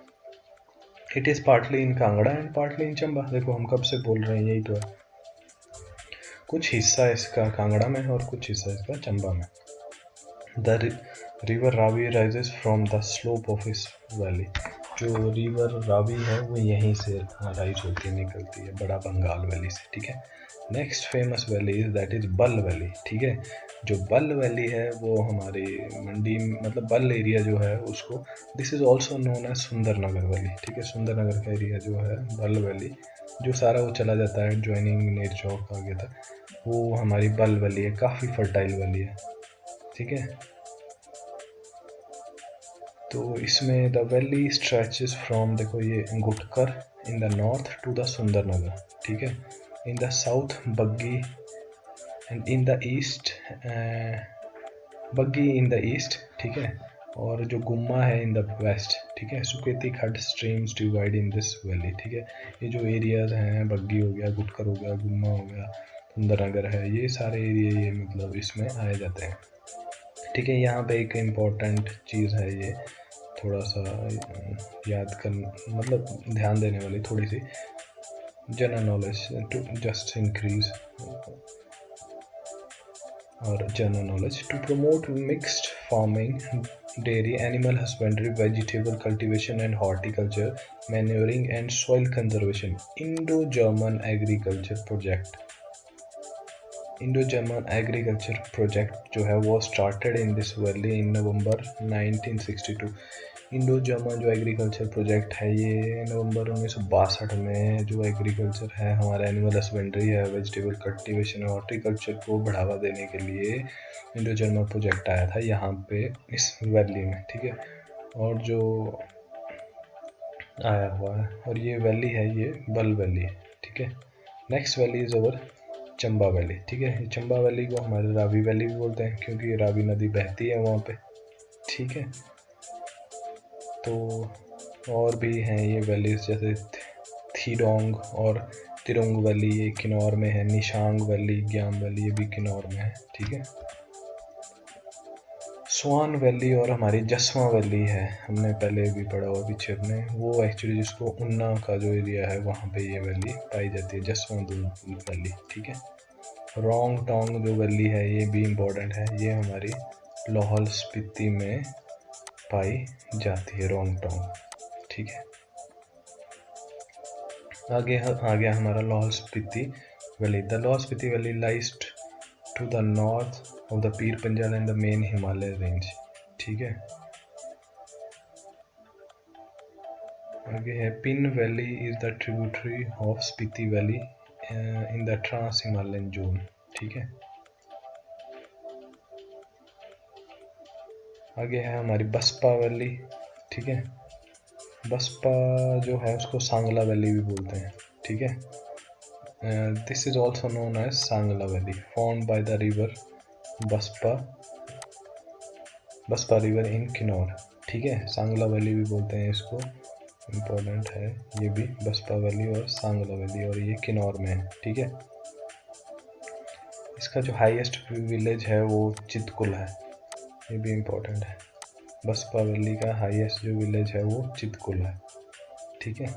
It is partly in Kangra and partly in Chamba. देखो हम कब से बोल रहे हैं, यही तो है, कुछ हिस्सा इसका कांगड़ा में है और कुछ हिस्सा इसका चंबा में। The river Ravi rises from the slope of इस वैली। जो रिवर रावी है वो यहीं से राइज होती है, निकलती है बड़ा भंगाल वैली से, ठीक है। Next famous valley is that is बल वैली, ठीक है। जो बल वैली है वो हमारी मंडी मतलब बल एरिया जो है उसको, this is also known as Sundar Nagar valley, ठीक है। सुंदर नगर का एरिया जो है बल वैली, जो सारा वो चला जाता है ज्वाइनिंग नेर चौक आगे तक, वो हमारी बल वैली है, काफ़ी फर्टाइल वैली है, ठीक है। तो इसमें द वैली स्ट्रेचेस फ्रॉम, देखो ये Gutkar in the north to the Sundar Nagar, ठीक है, in the south Baggi and in the east Baggi in the east, ठीक है, और जो गुम्मा है इन द वेस्ट, ठीक है। सुकेती खड streams divide in this valley, ठीक है। ये जो एरियाज हैं, बग्गी हो गया, गुटकर हो गया, गुम्मा हो गया, सुंदरनगर है, ये सारे एरिया ये मतलब इसमें आए जाते हैं, ठीक है। यहाँ पे एक इम्पॉर्टेंट चीज़ है, ये थोड़ा सा याद कर मतलब ध्यान देने वाली थोड़ी सी, general knowledge to just increase और general knowledge, to promote mixed farming, dairy, animal husbandry, vegetable cultivation and horticulture, manuring and soil conservation. Indo-German agriculture project, Indo-German agriculture project जो है वो started in this valley in November 1962। Indo German जो agriculture project है ये नवंबर 1962 में, जो agriculture है हमारा, एनिमल हस्बेंड्री है, वेजिटेबल कल्टीवेशन और हॉर्टिकल्चर को बढ़ावा देने के लिए इंडो जर्मन प्रोजेक्ट आया था यहाँ पे इस वैली में, ठीक है। और जो आया हुआ है, और ये वैली है ये बल वैली है, ठीक है। Next valley is over Chamba valley, ठीक है। चंबा वैली को हमारे रावी वैली भी बोलते हैं क्योंकि रावी नदी बहती है वहाँ पे, ठीक है। तो और भी हैं ये वैलीज, जैसे थीडोंग और तिरोंग वैली, ये किन्नौर में है। निशांग वैली, ग्याम वैली, ये भी किन्नौर में है, ठीक है। स्वान वैली और हमारी जसवा वैली है, हमने पहले भी पढ़ा हुआ पीछे अपने, वो एक्चुअली जिसको उन्ना का जो एरिया है वहाँ पे ये वैली पाई जाती है, जसवा वैली, ठीक है। रोंग टोंग जो वैली है ये भी इम्पोर्टेंट है, ये हमारी लाहौल स्पीति में पाई जाती है, रोंग टोंग, ठीक है। आगे आ गया हमारा Lahaul Spiti valley. The Lahaul Spiti valley lies to the north of the Pir Panjal and the main Himalaya range, ठीक है। आगे है Pin valley is the tributary of Spiti valley in the trans Himalayan zone, ठीक है। आगे है हमारी बसपा वैली, ठीक है। बसपा जो है उसको सांगला वैली भी बोलते हैं, ठीक है। This is also known as Sangla valley, found by the river Baspa river in Kinnaur, ठीक है। सांगला वैली भी बोलते हैं इसको, इम्पोर्टेंट है ये भी, बसपा वैली और सांगला वैली, और ये किन्नौर में है, ठीक है। इसका जो हाईएस्ट विलेज है वो चितकुल है, ये भी इम्पोर्टेंट है। बसपा वैली का हाईएस्ट जो विलेज है वो चितकुल है, ठीक है।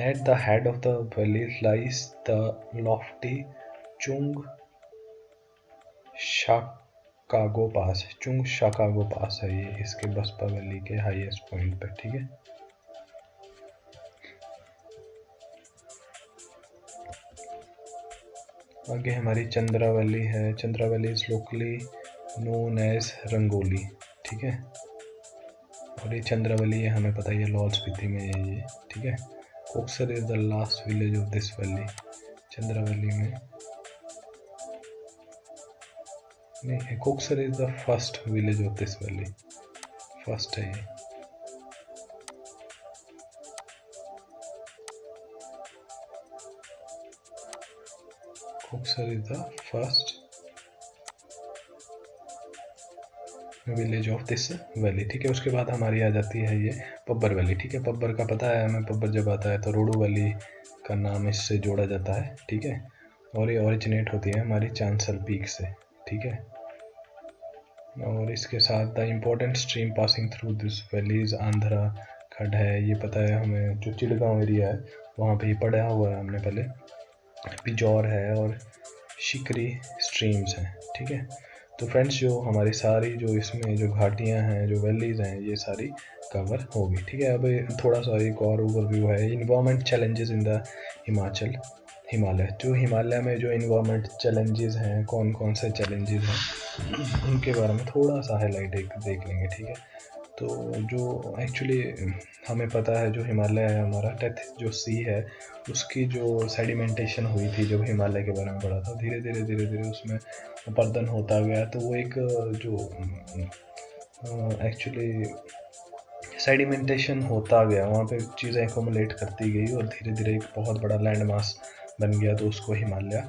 At the head of the valley lies the lofty Chung Shakago pass. Chung Shakago pass है ये इसके बसपा वैली के हाईएस्ट पॉइंट पे, ठीक है। आगे हमारी चंद्रा वैली है। Chandra valley is locally known as Rangoli, ठीक है। और ये चंद्रा वैली है, हमें पता ही है, लाहौल स्पीति में है ये, ठीक है। Koksar is the last village of this valley. Chandra valley में नहीं, Koksar is the first village of this valley, first है ये। Koksar is the first village of this valley, ठीक है। उसके बाद हमारी आ जाती है ये पब्बर वैली, ठीक है। पब्बर का पता है हमें, पब्बर जब आता है तो रोडू वैली का नाम इससे जोड़ा जाता है, ठीक है। और ये ओरिजिनेट होती है हमारी चांसल पीक से, ठीक है। और इसके साथ the important stream passing through this valley is Andhra खड है, ये पता है हमें। जो चिड़गांव एरिया है वहाँ पे ही पढ़ा हुआ है हमने पहले। पिजौर है और शिकरी स्ट्रीम्स हैं, ठीक है। तो फ्रेंड्स जो हमारी सारी जो इसमें जो घाटियाँ हैं, जो वैलीज हैं, ये सारी कवर होगी, ठीक है। अब थोड़ा सा एक और ओवरव्यू है, environment challenges in the Himalaya. जो हिमालय में जो इन्वायरमेंट चैलेंजेस हैं, कौन कौन से चैलेंजेस हैं, उनके बारे में थोड़ा सा हाईलाइट देख लेंगे, ठीक है। तो जो एक्चुअली हमें पता है, जो हिमालय है हमारा, टेथ जो सी है, उसकी जो सेडिमेंटेशन हुई थी, जब हिमालय के बारे में पढ़ा था, धीरे धीरे उसमें अपरदन होता गया। तो वो एक जो एक्चुअली सेडिमेंटेशन होता गया, वहाँ पे चीज़ें एक्यूमुलेट करती गई और धीरे धीरे एक बहुत बड़ा लैंड मास बन गया, तो उसको हिमालय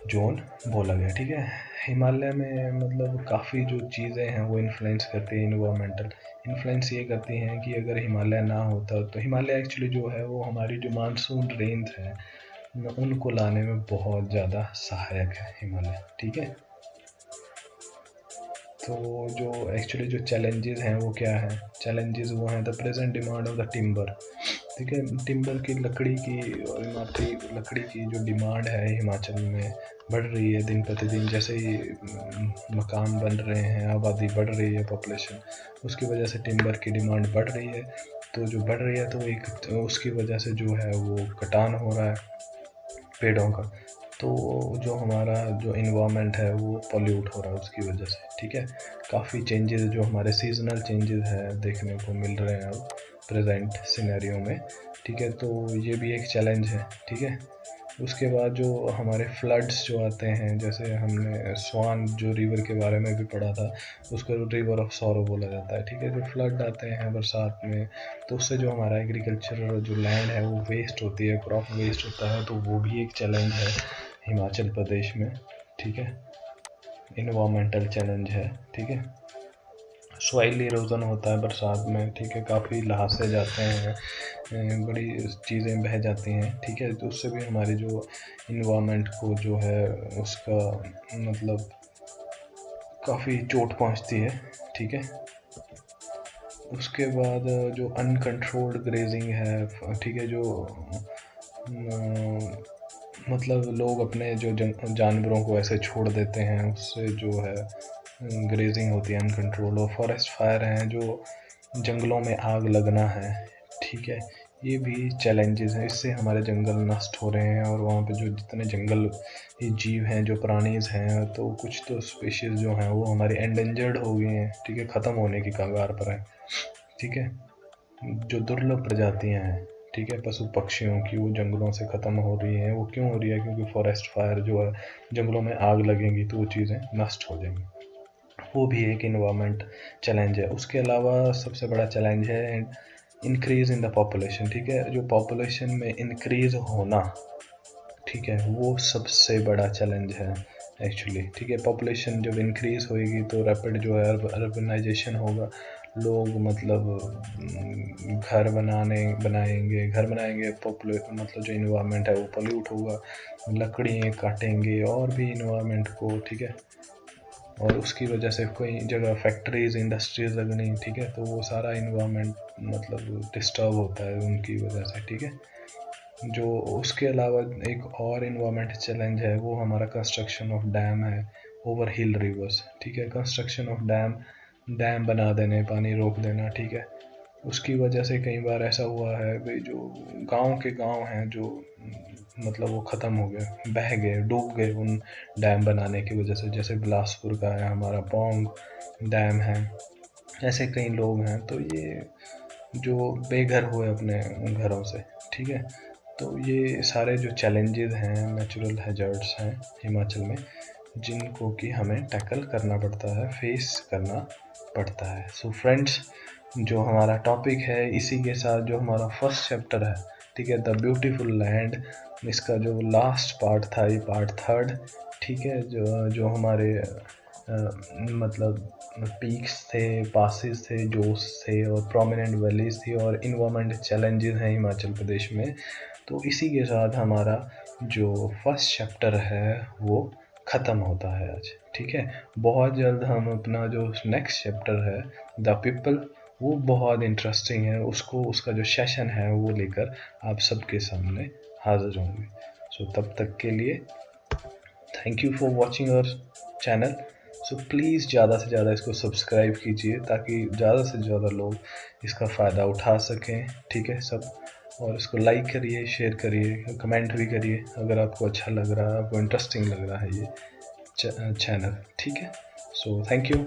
जोन बोला गया, ठीक है। हिमालय में मतलब काफ़ी जो चीज़ें हैं वो इन्फ्लुएंस करती हैं, इन्वायरमेंटल इन्फ्लुएंस ये करती हैं कि अगर हिमालय ना होता तो हिमालय एक्चुअली जो है वो हमारी जो मानसून रेंज है उनको लाने में बहुत ज़्यादा सहायक है हिमालय, ठीक है। तो जो एक्चुअली जो चैलेंजेस हैं वो क्या है, चैलेंजेस वो हैं the present demand of the timber, ठीक है। टिम्बर की लकड़ी की और इमारती लकड़ी की जो डिमांड है हिमाचल में बढ़ रही है दिन प्रतिदिन। जैसे ही मकान बन रहे हैं, आबादी बढ़ रही है, पॉपुलेशन, उसकी वजह से टिम्बर की डिमांड बढ़ रही है। तो जो बढ़ रही है तो एक उसकी वजह से जो है वो कटान हो रहा है पेड़ों का, तो जो हमारा जो इन्वायरमेंट है वो पॉल्यूट हो रहा है उसकी वजह से, ठीक है। काफ़ी चेंजेस जो हमारे सीजनल चेंजेस हैं देखने को मिल रहे हैं अब प्रेजेंट सिनेरियो में, ठीक है। तो ये भी एक चैलेंज है, ठीक है। उसके बाद जो हमारे फ्लड्स जो आते हैं, जैसे हमने स्वान जो रिवर के बारे में भी पढ़ा था, उसको रिवर ऑफ सॉरो बोला जाता है, ठीक है। जो फ्लड आते हैं बरसात में, तो उससे जो हमारा एग्रीकल्चर जो लैंड है वो वेस्ट होती है, क्रॉप वेस्ट होता है, तो वो भी एक चैलेंज है हिमाचल प्रदेश में, ठीक है। इन्वायरमेंटल चैलेंज है, ठीक है। सॉइल इरोजन होता है बरसात में, ठीक है। काफ़ी ल्हासे जाते हैं, बड़ी चीज़ें बह जाती हैं, ठीक है। तो उससे भी हमारी जो इन्वायरमेंट को जो है उसका मतलब काफ़ी चोट पहुंचती है, ठीक है। उसके बाद जो अनकंट्रोल्ड ग्रेजिंग है, ठीक है, जो मतलब लोग अपने जो जानवरों को ऐसे छोड़ देते हैं, उससे जो है ग्रेजिंग होती है अनकंट्रोल। और फॉरेस्ट फायर हैं, जो जंगलों में आग लगना है, ठीक है, ये भी चैलेंजेस हैं। इससे हमारे जंगल नष्ट हो रहे हैं और वहाँ पे जो जितने जंगल जीव हैं, जो प्राणीज हैं, तो कुछ तो स्पीशीज़ जो हैं वो हमारी एंडेंजर्ड हो गई हैं, ठीक है, ख़त्म होने की कगार पर है, ठीक है। जो दुर्लभ प्रजातियाँ हैं, ठीक है, पशु पक्षियों की, वो जंगलों से ख़त्म हो रही हैं। वो क्यों हो रही है? क्योंकि फॉरेस्ट फायर जो है, जंगलों में आग लगेंगी तो वो चीज़ें नष्ट हो जाएंगी, वो भी एक इन्वायरमेंट चैलेंज है। उसके अलावा सबसे बड़ा चैलेंज है इंक्रीज़ इन द पॉपुलेशन, ठीक है। जो पॉपुलेशन में इंक्रीज़ होना, ठीक है, वो सबसे बड़ा चैलेंज है एक्चुअली, ठीक है। पॉपुलेशन जब इंक्रीज़ होएगी तो रैपिड जो है अर्बनाइजेशन होगा, लोग मतलब घर बनाएंगे मतलब जो इन्वायरमेंट है वो पोल्यूट होगा, लकड़ियाँ काटेंगे और भी इन्वायरमेंट को, ठीक है। और उसकी वजह से कोई जगह फैक्ट्रीज इंडस्ट्रीज लगनी, ठीक है, तो वो सारा इन्वायरमेंट मतलब डिस्टर्ब होता है उनकी वजह से, ठीक है। जो उसके अलावा एक और इन्वायरमेंट चैलेंज है वो हमारा कंस्ट्रक्शन ऑफ डैम है ओवर हिल रिवर्स, ठीक है। कंस्ट्रक्शन ऑफ डैम बना देने, पानी रोक देना, ठीक है। उसकी वजह से कई बार ऐसा हुआ है भाई, जो गांव हैं जो मतलब वो ख़त्म हो गए, बह गए, डूब गए उन डैम बनाने की वजह से। जैसे बिलासपुर का है हमारा पौंग डैम है, ऐसे कई लोग हैं तो ये जो बेघर हुए अपने घरों से, ठीक है। तो ये सारे जो चैलेंजेस हैं, नेचुरल हैजर्ड्स हैं हिमाचल में, जिनको कि हमें टैकल करना पड़ता है, फेस करना पड़ता है। सो फ्रेंड्स, जो हमारा टॉपिक है, इसी के साथ जो हमारा फर्स्ट चैप्टर है, ठीक है, द ब्यूटीफुल लैंड, इसका जो लास्ट पार्ट था, ये पार्ट 3, ठीक है, जो हमारे मतलब पीक्स थे, पासिस थे, जोस थे और प्रोमिनेंट वैलीज थी और इन्वायरमेंट चैलेंजेस हैं हिमाचल प्रदेश में। तो इसी के साथ हमारा जो फर्स्ट चैप्टर है वो ख़त्म होता है आज, ठीक है। बहुत जल्द हम अपना जो नेक्स्ट चैप्टर है द पीपल, वो बहुत इंटरेस्टिंग है, उसका जो सेशन है वो लेकर आप सबके सामने हाजिर होंगे। सो तब तक के लिए thank you for watching our channel. So please ज़्यादा से ज़्यादा इसको सब्सक्राइब कीजिए ताकि ज़्यादा से ज़्यादा लोग इसका फ़ायदा उठा सकें, ठीक है सब। और इसको लाइक करिए, शेयर करिए, कमेंट भी करिए अगर आपको अच्छा लग रहा है, आपको इंटरेस्टिंग लग रहा है ये चैनल, ठीक है। So thank you.